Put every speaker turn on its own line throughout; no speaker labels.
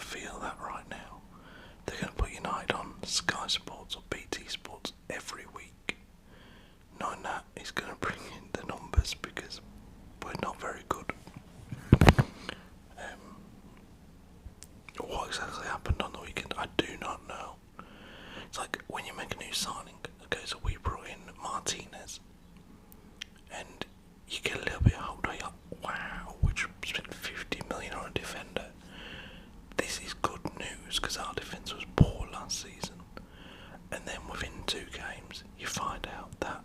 feel that right now. They're going to put United on Sky Sports or BT Sports every week, knowing that he's going to bring in the numbers because we're not very good. What exactly happened on the weekend, I do not know. It's like when you make a new signing. Okay, so we brought in Martinez, and you get a little bit of hope. You're like, wow, we just spent 50 million on a defender. This is good news because our defence was poor last season. And then within 2 games, you find out that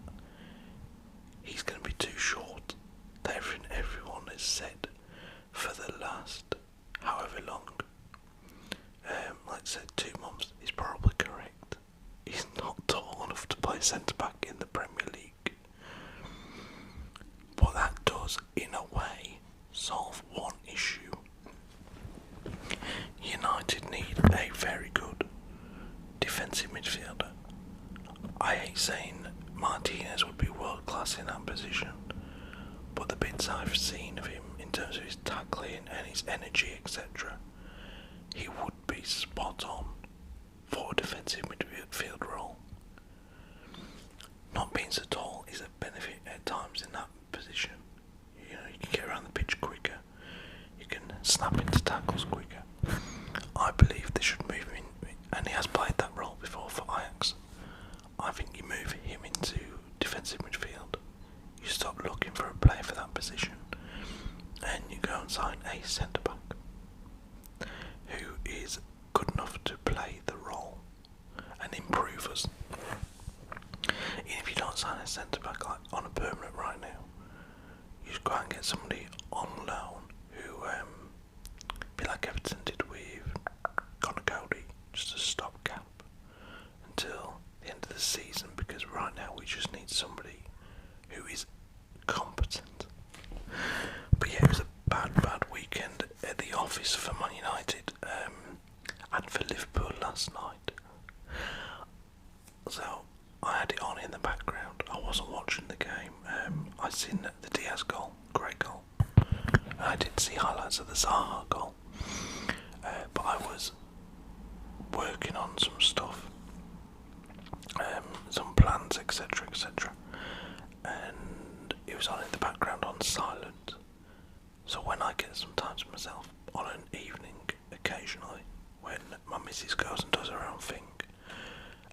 he's going to be too short. That everyone has said for the last however long, let's say 2 months, is probably correct. He's not tall enough to play centre back in the Premier League. But that does, in a way, solve one issue. United need a very good defensive midfielder. I hate saying Martinez would be world class in that position, but the bits I've seen of him in terms of his tackling and his energy, etc., he would be spot on for a defensive midfield role. Not being so tall is a benefit at times in that position. You know, you can get around the pitch quicker, you can snap into tackles quicker. I believe they should move him in, and he has played that role before for Ajax. I think you move him into defensive midfield, you stop looking for a player for that position, and you go and sign a centre back who is good enough to play the role and improve us. Even if you don't sign a centre back like on a permanent right now, you just go out and get somebody on loan who be like Everton did with Connor Cody, just a stopgap until the end of the season, because right now we just need somebody who is competent. But yeah, it was a bad weekend at the office for Man United and for Liverpool last night. So I had it on in the background. I wasn't watching the game. I seen the Diaz goal, great goal. I did see highlights of the Zaha goal, but I was working on some stuff, some plans, etc., and it was on in the background on silent. So when I get some time to myself on an evening, occasionally, when my missus goes and does her own thing,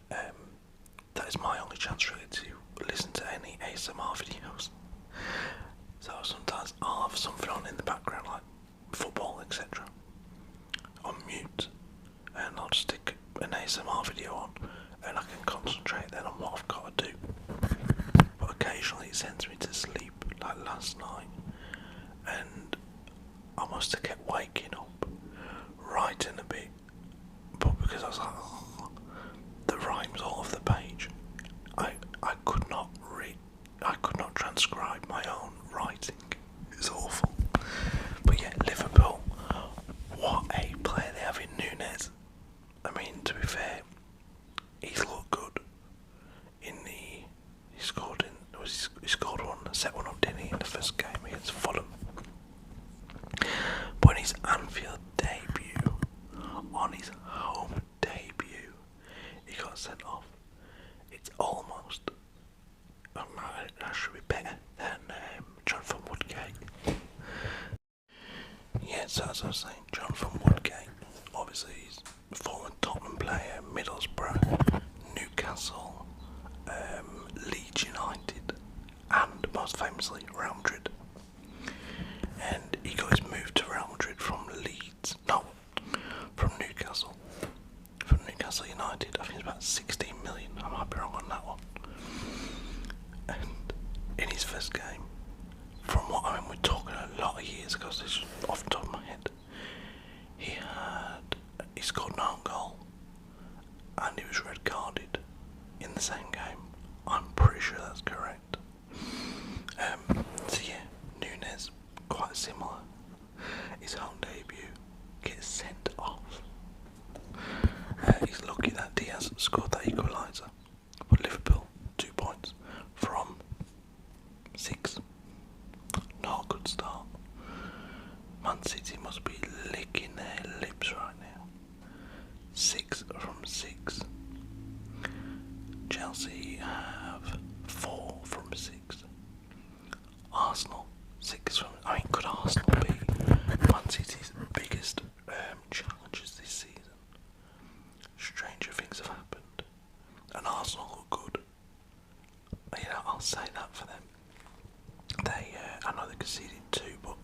that is my only chance really to listen to any ASMR videos. So sometimes I'll have something on in the background like football, etc., on mute, and I'll just stick an ASMR video on and I can concentrate then on what I've got to do. But occasionally it sends me to sleep, like last night, and I must have kept waking up, writing a bit, but because I was like, oh, the rhymes all over the page, I could not read, I could not transcribe my own writing. It's awful. But yeah, Liverpool, what a player they have in Núñez. I mean, to be fair, he's looked good. He scored one, set one up, didn't he, in the first game against Fulham. But in his Anfield debut, on his home debut, he got sent off. It's almost, that should be better than Jonathan Woodgate. Yeah, so as I was saying, Jonathan Woodgate, obviously he's a former Tottenham player, Middlesbrough, Newcastle, Leeds United, and most famously Real Madrid. And he got his move to Real Madrid from Newcastle. From Newcastle United, I think it's about 16 million, I might be wrong on that one. And in his first game, from what I mean, we're talking a lot of years ago, so this is off the top of my head, he scored an own goal, and he was red carded in the same game. I'm pretty sure that's correct. So yeah, Núñez, quite similar. His home debut gets sent off. He's lucky that Diaz scored that equaliser. But Liverpool, 2 points from 6. Not a good start. Man City must be licking their lips right now. say that for them. I know they conceded 2, but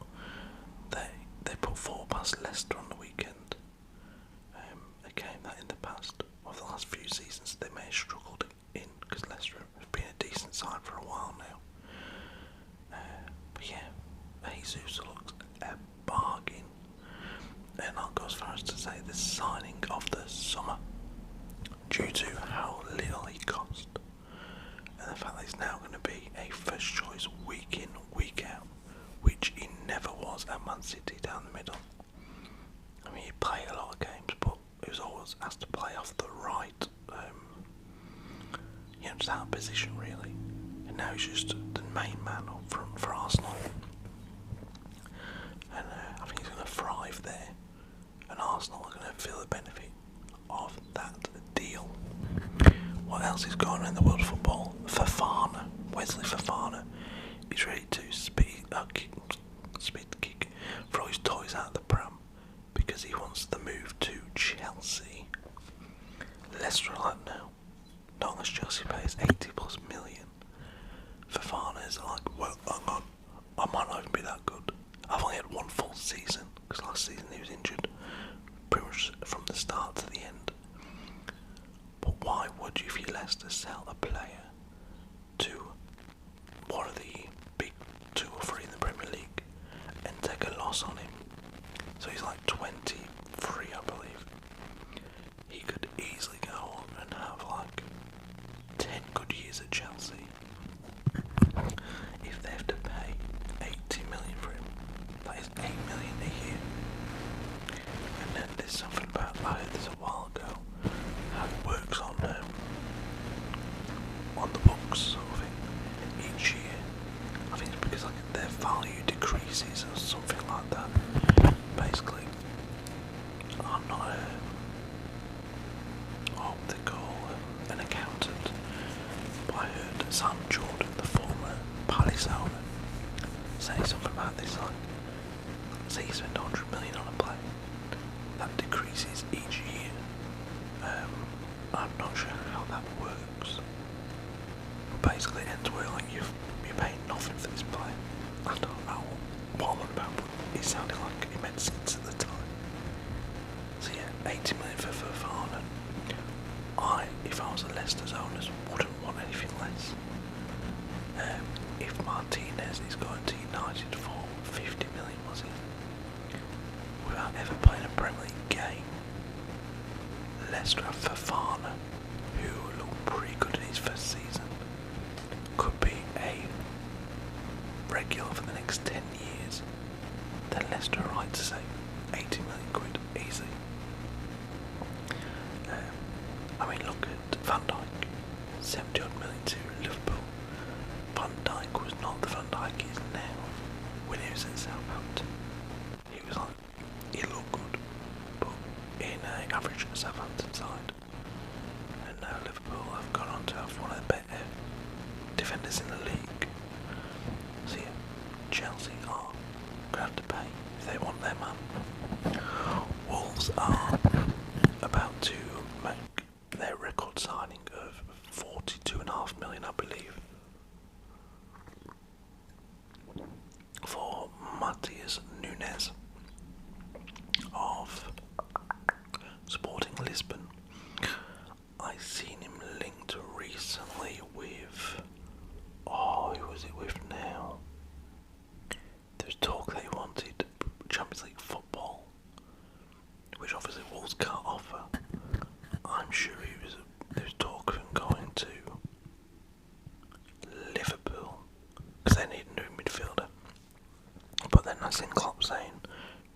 they put 4 past Leicester on the weekend. Again, that in the past, of the last few seasons, they may have struggled in, because Leicester have been a decent side for a while now. But yeah, Jesus looks a bargain. And I'll go as far as to say the signing of the summer, due to how little he cost, and the fact that he's now going to be a first choice week in, week out, which he never was at Man City down the middle. I mean, he played a lot of games, but he was always asked to play off the right, just out of position really. And now he's just the main man up front for Arsenal, and I think he's going to thrive there. And Arsenal are going to feel the benefit of that deal. What else is going on in the world of football? Fofana, Wesley Fofana, is ready to speed kick, throw his toys out the pram, because he wants the move to Chelsea. Leicester are like, no, not unless Chelsea pays 80 plus million. Fofana is like, well, hang on, I might not even be that good. I've only had 1 full season, because last season he was injured pretty much from the start to the end. But why would you, if you're Leicester, sell a player to one of the big 2 or 3 in the Premier League and take a loss on him? So he's like 23, I believe. He could easily go on and have like 10 good years at Chelsea. If they have to pay 80 million for him, that is 8 million a year. And then there's something about, I heard this a while ago, how it works on the books sort of thing, each year. I think it's because like their value decreases or something like that. Basically, I'm not what they call an accountant, but I heard Sam Jordan, the former Palace owner, say something about this, like, say you spend 100 million on a player, that decreases each year. I'm not sure how that works, but basically it ends where like you're paying nothing for this player. I don't know what I'm on about, but it sounded like it made sense at the time. So yeah, 80 million for Fofana. If I was a Leicester's owners, wouldn't want anything less. If Martinez is going to United for 50 million, was it? Without ever playing a Premier League game, Leicester have Fofana, who looked pretty good in his first season, could be a regular for the next 10 years. Then Leicester are right to say 80 million quid easy. I mean, look at Van Dijk, 70 odd million to Liverpool. Van Dijk was not the Van Dijk he is now when he was at Southampton. He was like, he looked good, but in an average Southampton side. And now Liverpool have gone on to have one of the better defenders in the league. So yeah, Chelsea are going to have to pay if they want their man. Wolves are about to make their record signing of 42.5 million, I believe, for Matheus Nunes of Sporting Lisbon. I seen him linked recently with, who was it with now? There's talk that he wanted Champions League football, which obviously Wolves can't offer. I'm sure there's talk of him going to Liverpool, because they need a new midfielder. But then I seen Klopp saying,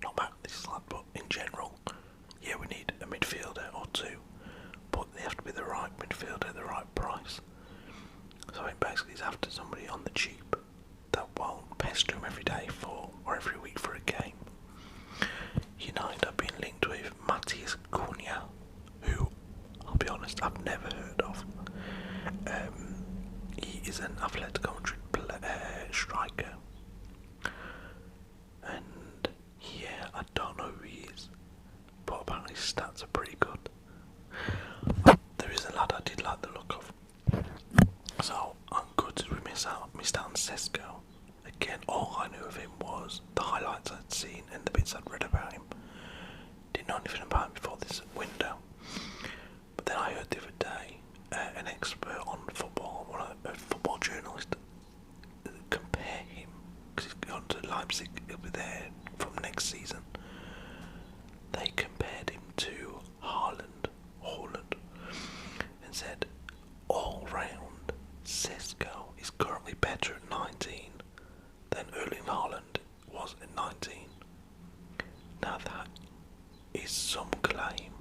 not about this lad, but in general, yeah, we need a midfielder or 2, but they have to be the right midfielder at the right price. So I think basically he's after somebody on the cheap that won't pester him every day or every week for a game. United have been linked with Matheus Cunha, who, I'll be honest, I've never heard of. He is an Atletico Madrid striker, and yeah, I don't know who he is, but apparently his stats are pretty good. There is a lad I did like the look of, so I'm good to miss missed out on Sesko. Again, all I knew of him was the highlights I'd seen and the bits I'd read about him. Didn't know anything about him before this window. But then I heard the other day an expert on football, a football journalist, compare him, because he's gone to Leipzig, he'll be there from next season. They compared him to Haaland, and said all round Sesko is currently better at 19 than Erling Haaland was at 19. Now that is some claim.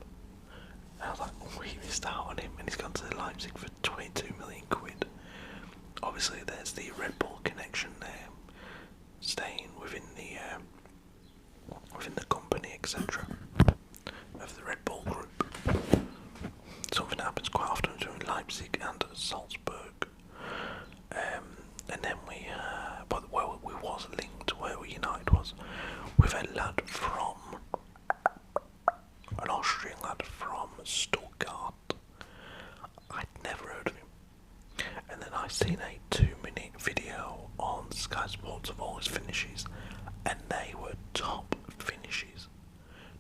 And I was like, we missed out on him, and he's gone to Leipzig for 22 million quid. Obviously there's the Red Bull connection there, staying within the company, etc. of the Red Bull group. Something that happens quite often between Leipzig and Salzburg. And then we was linked where United was with an Austrian lad from Stuttgart. I'd never heard of him. And then I seen a 2-minute video on Sky Sports of all his finishes, and they were top finishes.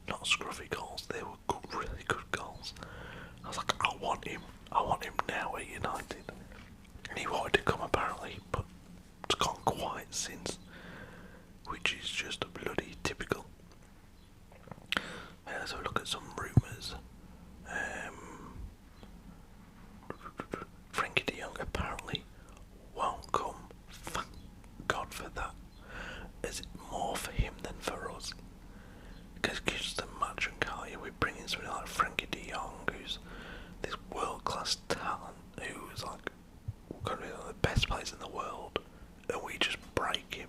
Not scruffy goals, they were good, really good goals. I was like, I want him now at United. And he wanted to come apparently, but it's gone quiet since, which is just bloody typical. Let's have a look at some rumours. Frankie de Jong apparently won't come. Thank God for that. Is it more for him than for us? Because just imagine, can't you, we bring in somebody like Frankie de Jong, who's this world-class talent, who's like going to be one of the best players in the world, and we just break him.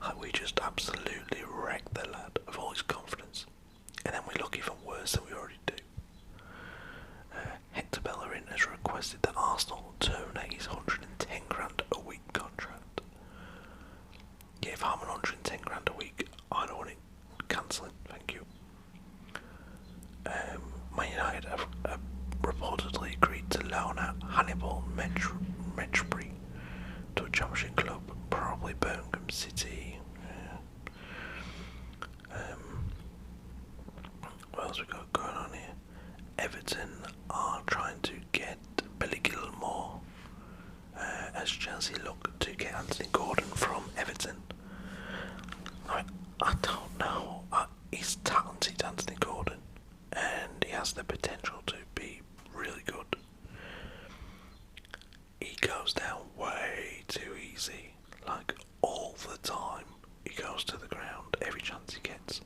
Like, we just absolutely wreck the lad of all his confidence, and then we look even worse than we already do. Hector Bellerin has requested that Arsenal terminate his 110 grand a week contract. Yeah, if I'm on 110 grand a week, I don't want it cancelling, thank you. Man United have reportedly agreed to loan out Hannibal Mejbri to a championship club, probably Birmingham City. What else we got going on here? Everton are trying to get Billy Gilmore as Chelsea look to get Anthony Gordon from Everton. I don't know. He's talented, Anthony Gordon, and he has the potential to be really good. He goes down way too easy, like all the time. He goes to the ground every chance he gets.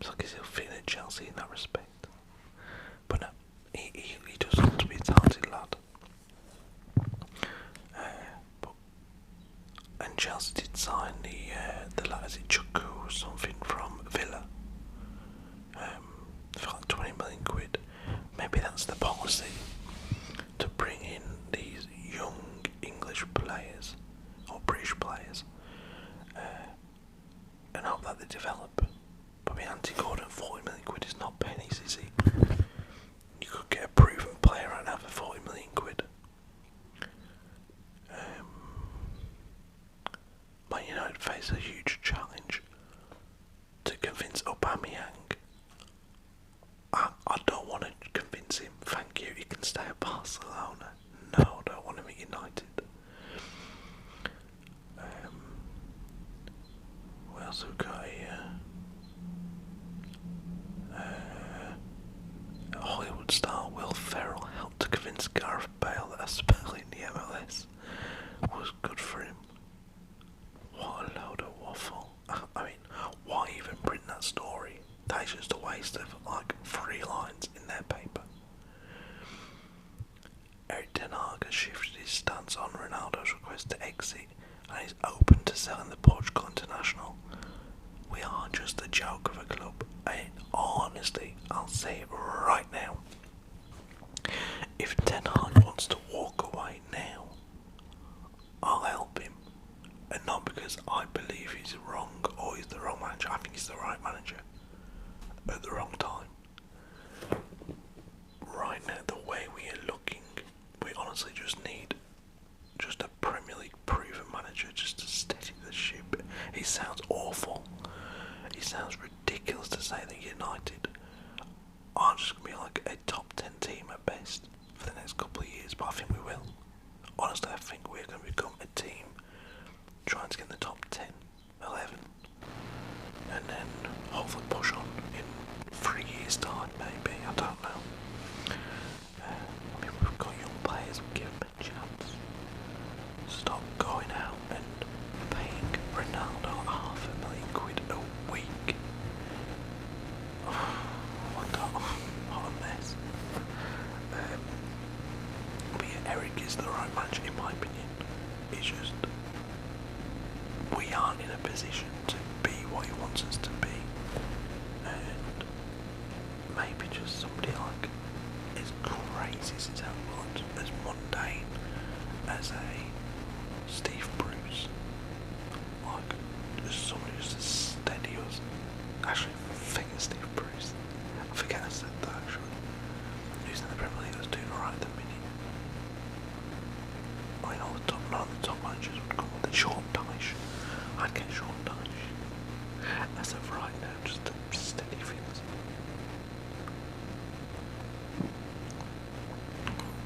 So I guess he'll fit in at Chelsea in that respect. But no, he does look to be a talented lad. And Chelsea did sign the lad, is it Chuku or something, from Villa, for like 20 million quid. Maybe that's the policy, to bring in these young English players or British players and hope that they develop. But I mean, Anthony Gordon, 40 million quid is not pennies, is he? You could get a proven player right now for 40 million quid. Man United face a huge challenge to convince Aubameyang. I don't want to convince him, thank you, he can stay at Barcelona. No, I don't want him at United. What else have we got here? Hollywood star Will Ferrell helped to convince Gareth Bale that a spell in the MLS was good for him. What a load of waffle. I mean, why even print that story? That is just a waste of like 3 lines in their paper. Eric Ten Hag has shifted his stance on Ronaldo's request to exit and is open to selling the Portugal international. We are just a joke of a club, and honestly, I'll say it right now. If Ten Hag wants to walk away now, I'll help him. And not because I believe he's wrong or he's the wrong manager. I think he's the right manager at the wrong time. Right now, the way we are looking, we honestly just need United are just going to be like a top 10 team at best for the next couple of years, but I think we will. Honestly, I think we're going to become a team trying to get in the top 10, 11, and then hopefully push on in 3 years' time, maybe. I don't know. I mean, we've got young players, give them a chance. Stop going out and paying Ronaldo £500,000 a week. Oh my god, what a mess. But yeah, Eric is the right manager in my opinion. It's just, we aren't in a position to be what he wants us to be. And maybe just somebody like as crazy as it sounds, as mundane as a Steve Bruce. Like, just somebody just as steady as, actually, I think it's Steve Bruce. I forget I said that actually. Who's in the Premier League that's doing alright at the minute? I know none of the top managers would come with a Sean Dyche. I'd get Sean Dyche. As of right now, just to steady things.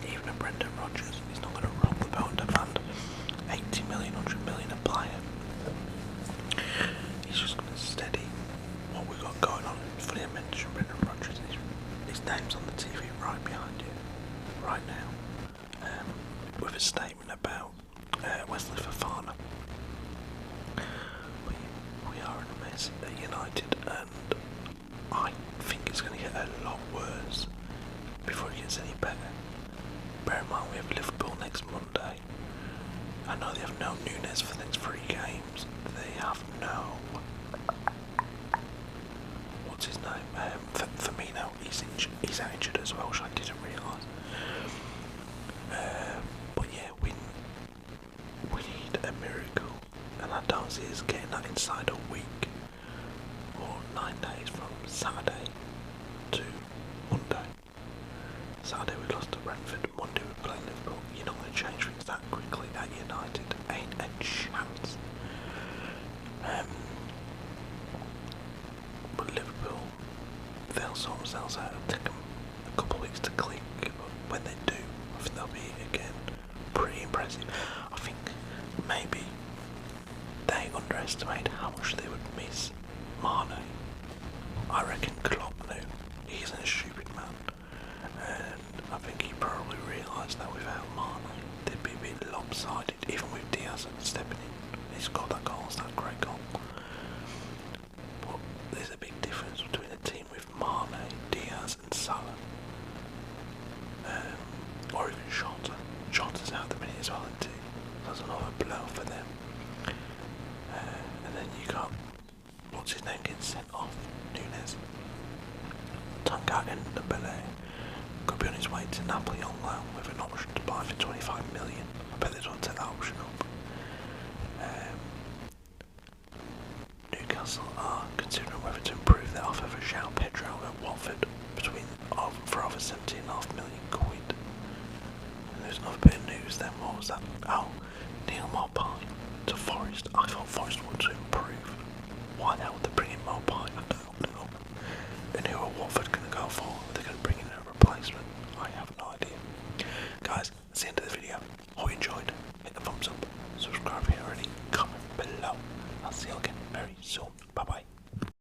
Even a Brendan Rodgers, he's not going to roll the boat and demand 80 million, 100 million a player. He's just going to steady what we've got going on. Funny I mentioned Brendan Rodgers, his name's on the TV right behind you, right now, with a statement about Wesley Fofana. We are in a mess at United, and I think it's going to get a lot worse before it gets any better. Bear in mind we have Liverpool next Monday. I know they have no Nunes for the next 3 games. They have no... what's his name? Firmino. He's out injured as well, which I didn't realise. But yeah, we need a miracle, and I don't see us getting that inside a week or 9 days from Saturday to Monday. Saturday we lost to Brentford, Monday we play Liverpool. You're not going to change things that quickly at United. Ain't a chance. But Liverpool, they'll sort themselves out. It'll take them a couple of weeks to click, but when they do, I think they'll be again pretty impressive. I think maybe they underestimated how much they would miss Mane. I reckon Klopp knew. He isn't a stupid man, and I think he probably realised that without Mane they'd be a bit lopsided, even with Diaz stepping in. He's got that goal, it's that great goal. But there's a big difference between a team with Mane, Diaz and Salah. Or even Shota. Shota's out at the minute as well, isn't he? That's another blow for them. And then you got, what's his name, getting sent off? Nunes. Tanga and Belay could be on his way to Napoli on loan with an option to buy for 25 million. I bet they don't take that option up. Newcastle are considering whether to improve their offer for João Pedro at Watford for over £17.5 million. And there's another bit of news then. What was that? Oh, Neil Maupay to Forest. I thought